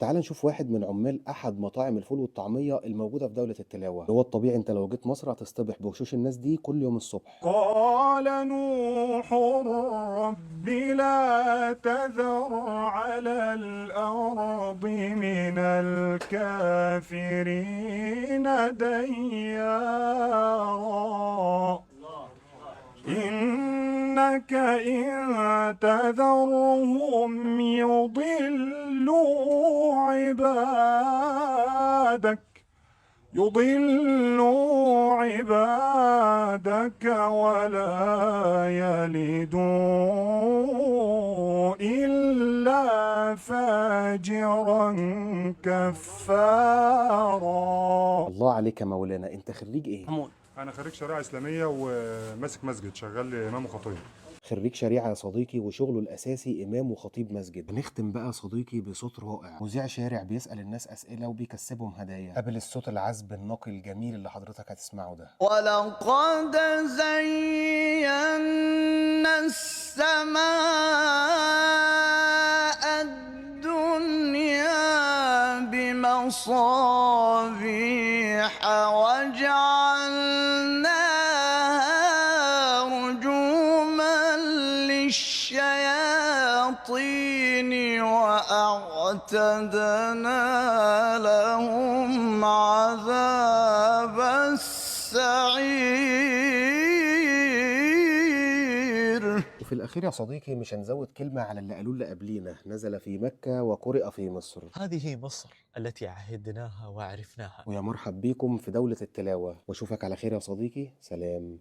تعال نشوف واحد من عمال أحد مطاعم الفول والطعمية الموجودة في دولة التلاوة. هو الطبيعي أنت لو جيت مصر هتصطبح بوشوش الناس دي كل يوم الصبح. قال نوح رب لا تذر على الأرض من الكافرين ديارا إنك إن تذرهم يضلوا عبادك ولا يلدوا إلا فاجرا كفارا. الله عليك يا مولانا، أنت خريج إيه؟ محمود. أنا خريج شريعة إسلامية وماسك مسجد شغال إمام وخطيب. خريج شريعة يا صديقي، وشغله الأساسي إمام وخطيب مسجد. هنختم بقى يا صديقي بصوت رائع، مذيع شارع بيسأل الناس أسئلة وبيكسبهم هدايا. قبل الصوت العذب النقي الجميل اللي حضرتك هتسمعه ده. ولقد زينا السماء الدنيا بمصابيح وجعلناها رجوما للشياطين وأعتدنا لهم عذاب السعير. وفي الأخير يا صديقي مش هنزود كلمة على اللي قالوه اللي قبلينا، نزل في مكة وقرئ في مصر. هذه مصر التي عهدناها وعرفناها. ويا مرحب بيكم في دولة التلاوة، واشوفك على خير يا صديقي، سلام.